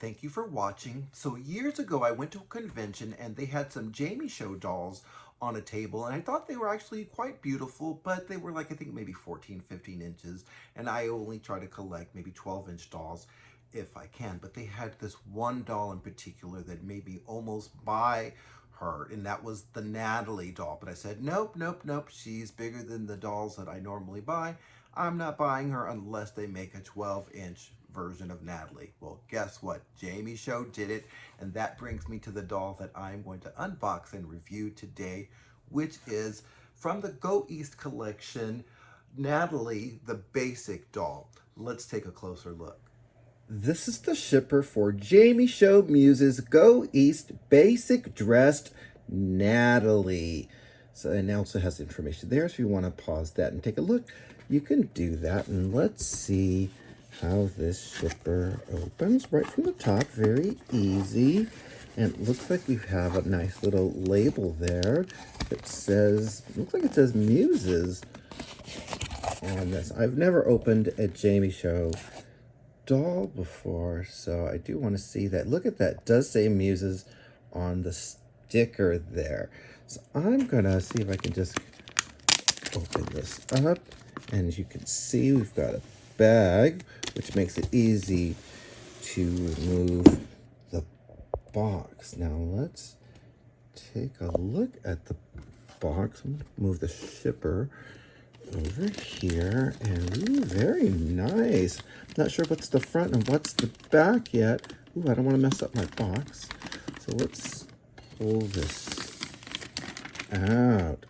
thank you for watching. So years ago, I went to a convention and they had some Jamieshow dolls on a table, and I thought they were actually quite beautiful, but they were like, I think maybe 14, 15 inches, and I only try to collect maybe 12-inch dolls if I can. But they had this one doll in particular that made me almost buy her, and that was the Natalie doll. But I said, nope, nope, nope, she's bigger than the dolls that I normally buy. I'm not buying her unless they make a 12-inch version of Natalie. Well, guess what? Jamieshow did it, and that brings me to the doll that I'm going to unbox and review today, which is from the Go East collection, Natalie, the basic doll. Let's take a closer look. This is the shipper for Jamieshow Muses Go East Basic Dressed Natalie. So, and it also has information there, so if you want to pause that and take a look, you can do that. And let's see how this shipper opens right from the top. Very easy. And it looks like we have a nice little label there that says, looks like it says Muses on this. I've never opened a Jamieshow doll before, so I do want to see that. Look at that. It does say Muses on the sticker there. So I'm gonna see if I can just open this up, and as you can see, we've got a bag, which makes it easy to remove the box. Now let's take a look at the box. I'm gonna move the shipper over here, and ooh, very nice. Not sure what's the front and what's the back yet. Ooh, I don't want to mess up my box. So let's pull this out.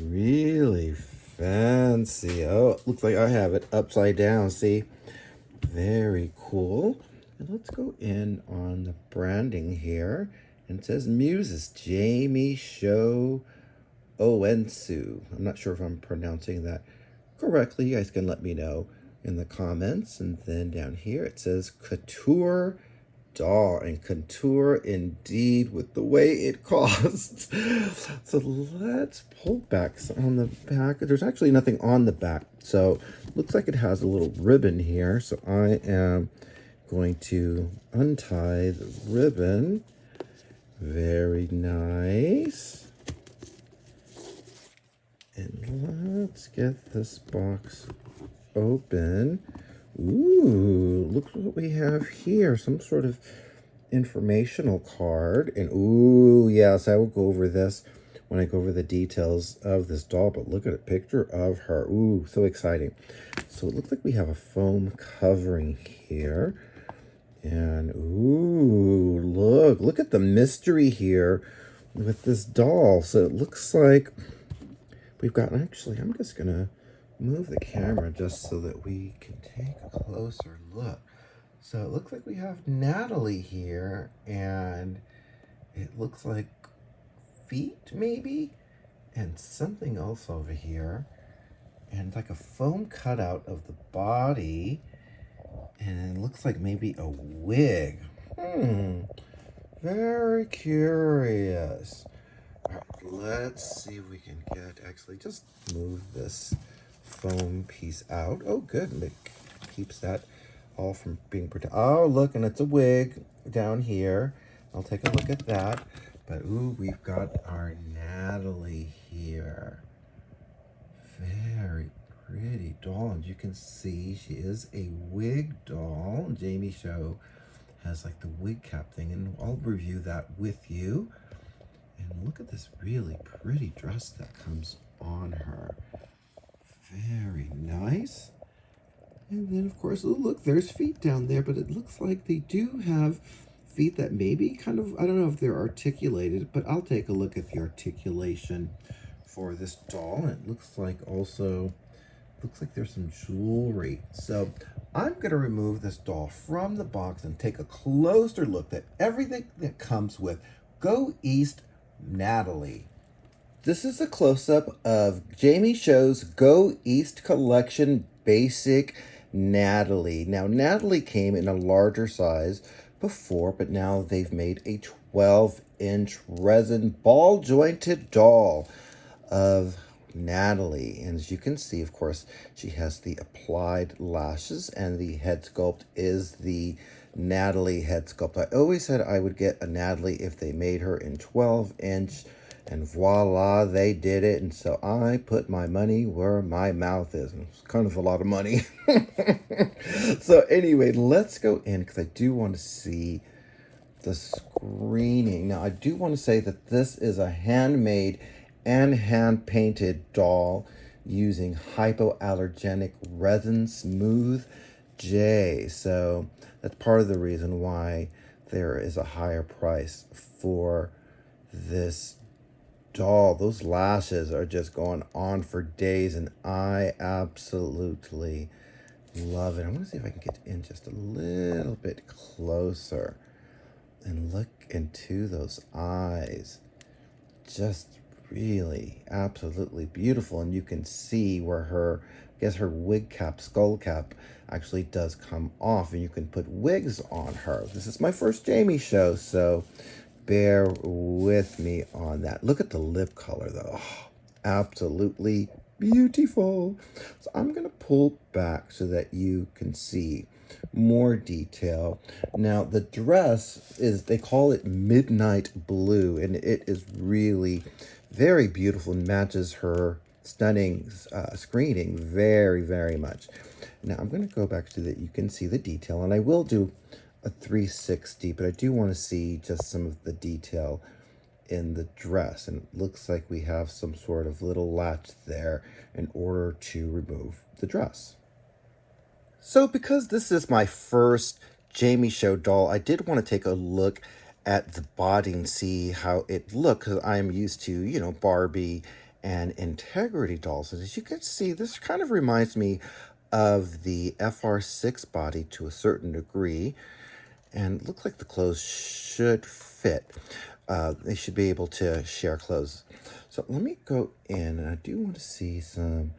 Really fancy. Oh, it looks like I have it upside down. See? Very cool. And let's go in on the branding here. And it says Muses Jamieshow Oensu. I'm not sure if I'm pronouncing that correctly. You guys can let me know in the comments. And then down here it says Couture doll, and couture indeed with the way it costs. So let's pull back on the back. There's actually nothing on the back, so looks like it has a little ribbon here. So I am going to untie the ribbon. Very nice. And let's get this box open. Ooh, look what we have here. Some sort of informational card. And ooh, yes, I will go over this when I go over the details of this doll. But look at a picture of her. Ooh, so exciting. So it looks like we have a foam covering here. And ooh, look at the mystery here with this doll. So it looks like we've got, actually, I'm just going to move the camera just so that we can take a closer look. So it looks like we have Natalie here, and it looks like feet maybe, and something else over here, and like a foam cutout of the body, and it looks like maybe a wig. Very curious. All right, let's see if we can actually just move this foam piece out. Oh, good. And it keeps that all from being protected. Oh, look, and it's a wig down here. I'll take a look at that. But, ooh, we've got our Natalie here. Very pretty doll. And you can see she is a wig doll. Jamieshow has like the Wigcap thing, and I'll review that with you. And look at this really pretty dress that comes on her. Very nice. And then, of course, oh, look, there's feet down there, but it looks like they do have feet that maybe kind of, I don't know if they're articulated, but I'll take a look at the articulation for this doll. It looks like also, looks like there's some jewelry. So I'm going to remove this doll from the box and take a closer look at everything that comes with Go East Natalie. This is a close-up of Jamieshow's Go East Collection Basic Natalie. Now, Natalie came in a larger size before, but now they've made a 12-inch resin ball-jointed doll of Natalie. And as you can see, of course, she has the applied lashes, and the head sculpt is the Natalie head sculpt. I always said I would get a Natalie if they made her in 12-inch, and voila, they did it. And so I put my money where my mouth is. And it's kind of a lot of money. So anyway, let's go in because I do want to see the screening. Now, I do want to say that this is a handmade and hand-painted doll using hypoallergenic Resin Smooth J. So that's part of the reason why there is a higher price for this doll. Those lashes are just going on for days, and I absolutely love it. I'm going to see if I can get in just a little bit closer and look into those eyes. Just really absolutely beautiful. And you can see where her, I guess her wig cap, skull cap, actually does come off, and you can put wigs on her. This is my first Jamie show, so bear with me on that. Look at the lip color though. Oh, absolutely beautiful. So I'm going to pull back so that you can see more detail. Now the dress is, they call it midnight blue, and it is really very beautiful and matches her stunning screening very, very much. Now I'm going to go back so that you can see the detail, and I will do a 360, but I do want to see just some of the detail in the dress. And it looks like we have some sort of little latch there in order to remove the dress. So because this is my first Jamie Show doll, I did want to take a look at the body and see how it looked, because I'm used to, you know, Barbie and Integrity dolls. And as you can see, this kind of reminds me of the FR6 body to a certain degree. And it looks like the clothes should fit. They should be able to share clothes. So let me go in, and I do want to see some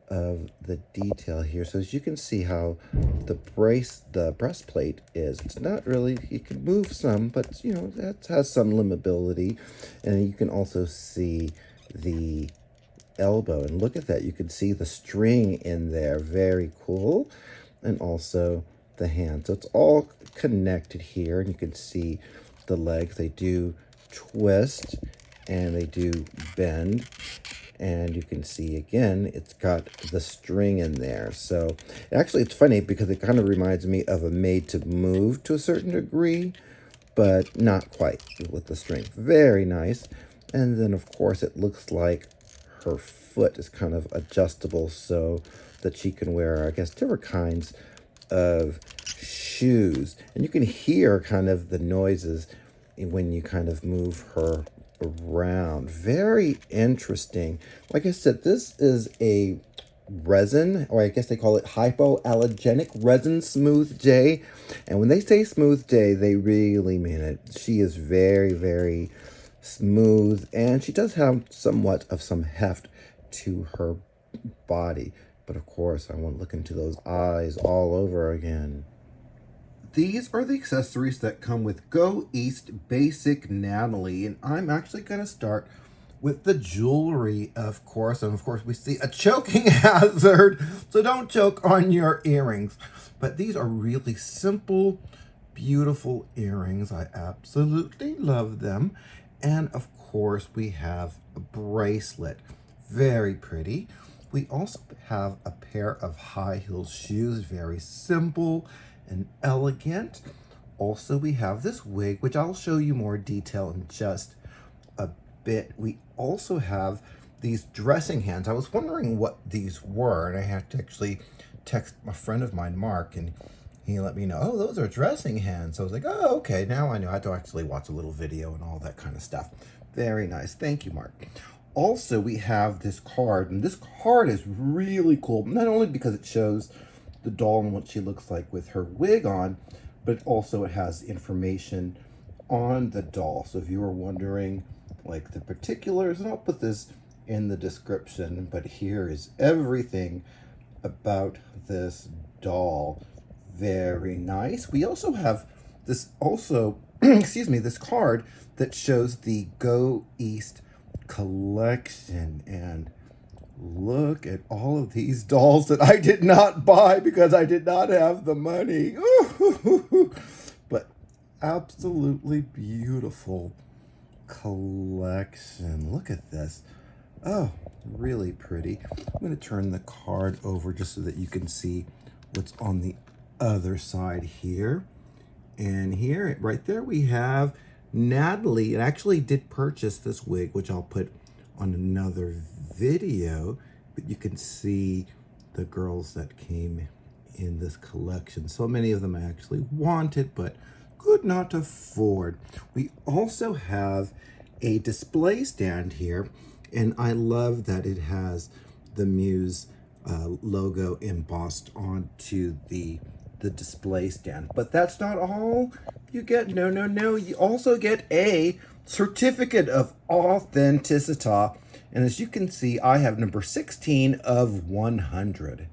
of the detail here. So as you can see how the breastplate is, it's not really, you can move some, but you know, that has some limitability. And you can also see the elbow, and look at that, you can see the string in there, very cool. And also the hand, so it's all connected here, and you can see the legs, they do twist and they do bend, and you can see again it's got the string in there. So actually it's funny because it kind of reminds me of a Made to Move to a certain degree, but not quite with the string. Very nice. And then of course it looks like her foot is kind of adjustable so that she can wear, I guess, different kinds of shoes. And you can hear kind of the noises when you kind of move her around. Very interesting. Like I said, this is a resin, or I guess they call it hypoallergenic Resin Smooth J. And when they say Smooth J, they really mean it. She is very, very smooth, and she does have somewhat of some heft to her body. But of course, I want to look into those eyes all over again. These are the accessories that come with Go East Basic Natalie, and I'm actually going to start with the jewelry, of course. And of course, we see a choking hazard, so don't choke on your earrings. But these are really simple, beautiful earrings. I absolutely love them. And of course, we have a bracelet. Very pretty. We also have a pair of high heel shoes, very simple and elegant. Also, we have this wig, which I'll show you more detail in just a bit. We also have these dressing hands. I was wondering what these were, and I had to actually text a friend of mine, Mark, and he let me know, oh, those are dressing hands. So I was like, oh, okay, now I know. I had to actually watch a little video and all that kind of stuff. Very nice. Thank you, Mark. Also, we have this card, and this card is really cool, not only because it shows the doll and what she looks like with her wig on, but also it has information on the doll. So if you were wondering like the particulars, and I'll put this in the description, but here is everything about this doll. Very nice. We also have this excuse me, this card that shows the Go East collection, and Look at all of these dolls that I did not buy because I did not have the money. But absolutely beautiful collection. Look at this. Oh, really pretty. I'm going to turn the card over just so that you can see what's on the other side here. And here, right there, we have Natalie. And actually did purchase this wig, which I'll put on another video. But you can see the girls that came in this collection. So many of them I actually wanted, but could not afford. We also have a display stand here, and I love that it has the Muse logo embossed onto the display stand. But that's not all you get. No. You also get a certificate of authenticity. And as you can see, I have number 16 of 100.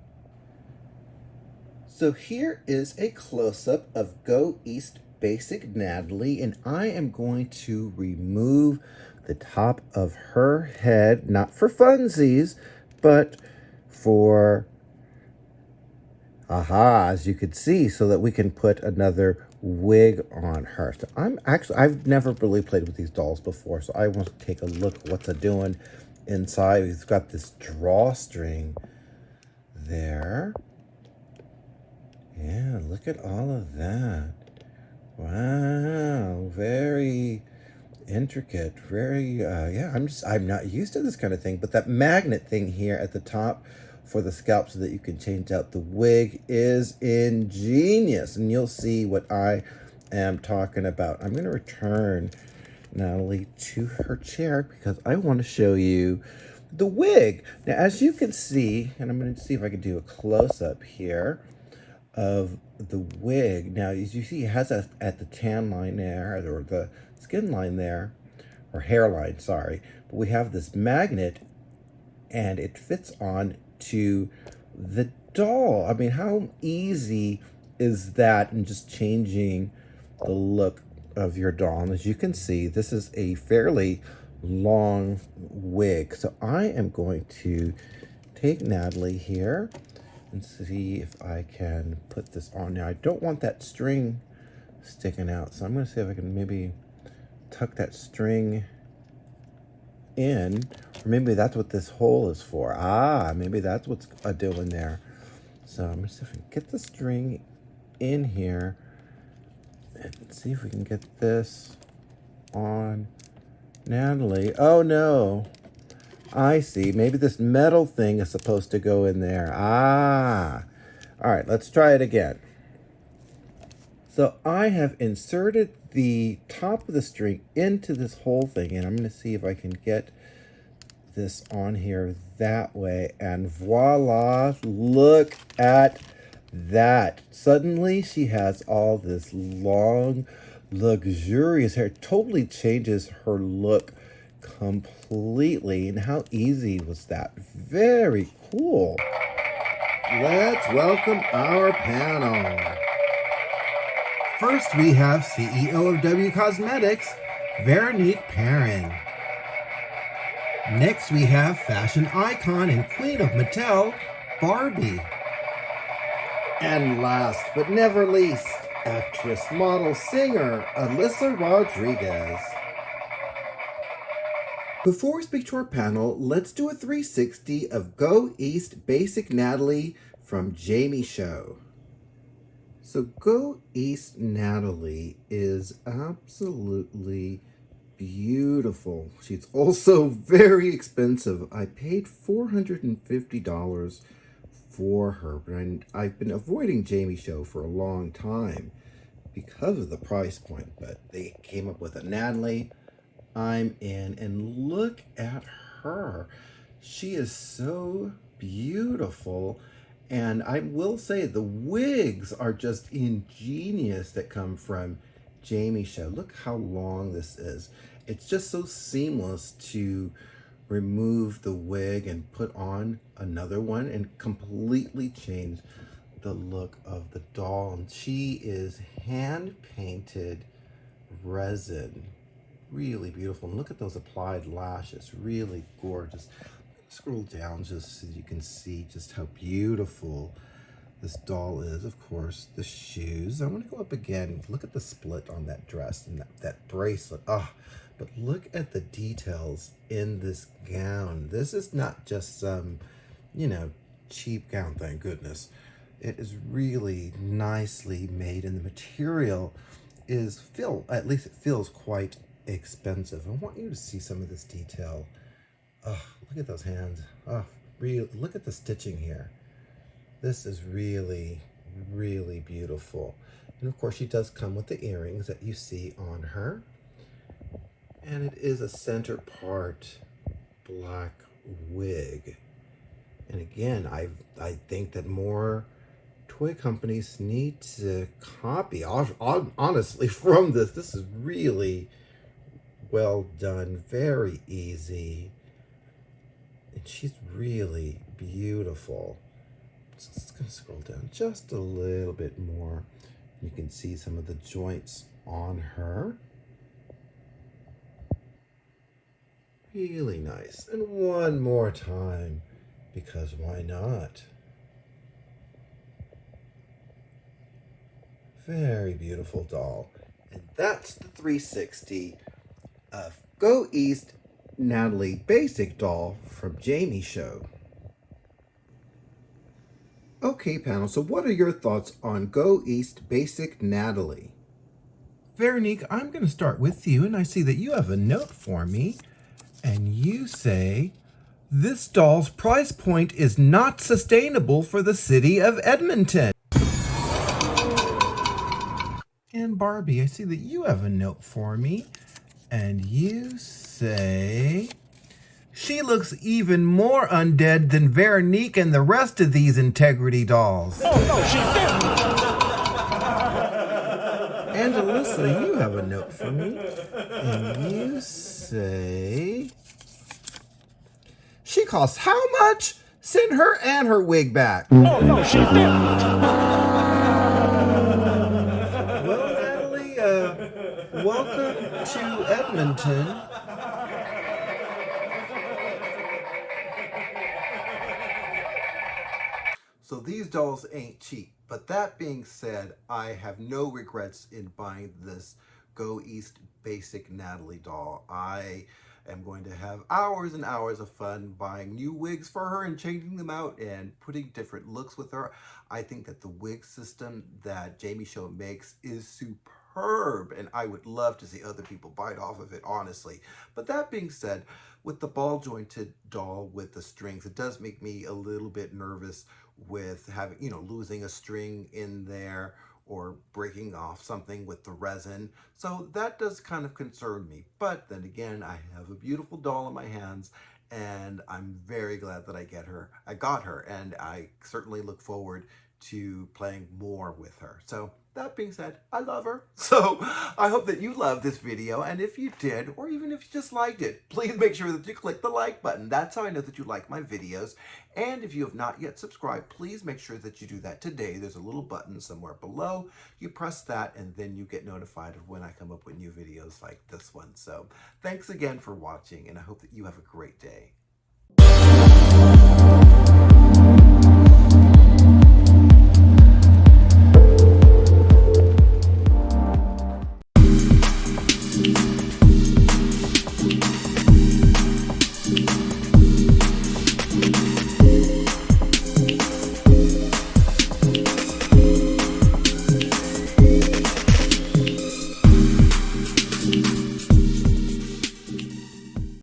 So here is a close-up of Go East Basic Natalie, and I am going to remove the top of her head, not for funsies, but for, as you could see, so that we can put another wig on her. So I've never really played with these dolls before, so I want to take a look at what's it doing inside. It's got this drawstring there. Yeah, look at all of that. Wow, very intricate, very, yeah, I'm not used to this kind of thing, but that magnet thing here at the top for the scalp so that you can change out the wig is ingenious, and you'll see what I am talking about. I'm going to return Natalie to her chair because I want to show you the wig. Now, as you can see, and I'm going to see if I can do a close-up here of the wig. Now, as you see, it has at the tan line there, or the skin line there, or hairline, sorry. But we have this magnet, and it fits on to the doll. I mean, how easy is that in just changing the look of your doll? And as you can see, this is a fairly long wig. So I am going to take Natalie here and see if I can put this on. Now, I don't want that string sticking out, so I'm going to see if I can maybe tuck that string in, or maybe that's what this hole is for. Maybe that's what's doing there. So I'm going to see if I can get the string in here and see if we can get this on Natalie. Oh, no. I see. Maybe this metal thing is supposed to go in there. All right, let's try it again. So I have inserted the top of the string into this whole thing, and I'm going to see if I can get this on here that way. And voila, look at that. Suddenly she has all this long, luxurious hair. It totally changes her look completely. And how easy was that? Very cool. Let's welcome our panel. First, we have CEO of W Cosmetics, Veronique PERRIN. Next, we have fashion icon and queen of Mattel, Barbie. And last but never least, actress, model, singer, ALYSA Rodriguez. Before we speak to our panel, let's do a 360 of Go East Basic Natalie from Jamieshow. So Go East Natalie is absolutely beautiful. She's also very expensive. I paid $450 for her, but I've been avoiding Jamieshow for a long time because of the price point, but they came up with a Natalie. I'm in, and look at her. She is so beautiful. And I will say the wigs are just ingenious that come from Jamieshow. Look how long this is. It's just so seamless to remove the wig and put on another one and completely change the look of the doll. And she is hand-painted resin. Really beautiful. And look at those applied lashes. Really gorgeous. Scroll down just so you can see just how beautiful this doll is. Of course, the shoes. I want to go up again. Look at the split on that dress and that bracelet. Ah, but look at the details in this gown. This is not just some, you know, cheap gown, thank goodness. It is really nicely made, and the material is at least it feels quite expensive. I want you to see some of this detail. Oh, look at those hands. Oh, look at the stitching here. This is really, really beautiful. And of course, she does come with the earrings that you see on her. And it is a center part black wig. And again, I think that more toy companies need to copy, honestly, from this. This is really well done, very easy. And she's really beautiful. So let's go scroll down just a little bit more. You can see some of the joints on her. Really nice. And one more time, because why not? Very beautiful doll. And that's the 360 of Go East Natalie Basic Doll from Jamieshow. Okay, panel, so what are your thoughts on Go East Basic Natalie? Veronique, I'm going to start with you, and I see that you have a note for me, and you say, this doll's price point is not sustainable for the city of Edmonton. And Barbie, I see that you have a note for me, and you say, she looks even more undead than Veronique and the rest of these integrity dolls. Oh, no, she didn't! And ALYSA, you have a note for me, and you say, she costs how much? Send her and her wig back. Oh, no, she didn't! Well, Natalie, welcome to Edmonton. So these dolls ain't cheap, but that being said, I have no regrets in buying this Go East Basic Natalie doll. I am going to have hours and hours of fun buying new wigs for her and changing them out and putting different looks with her. I think that the wig system that Jamieshow makes is superb, and I would love to see other people bite off of it, honestly. But that being said, with the ball jointed doll with the strings, it does make me a little bit nervous with having, losing a string in there or breaking off something with the resin. So that does kind of concern me. But then again, I have a beautiful doll in my hands, and I'm very glad that I got her, and I certainly look forward to playing more with her. So that being said, I love her. So I hope that you loved this video, and if you did, or even if you just liked it, please make sure that you click the like button. That's how I know that you like my videos. And if you have not yet subscribed, please make sure that you do that today. There's a little button somewhere below. You press that, and then you get notified of when I come up with new videos like this one. So thanks again for watching, and I hope that you have a great day.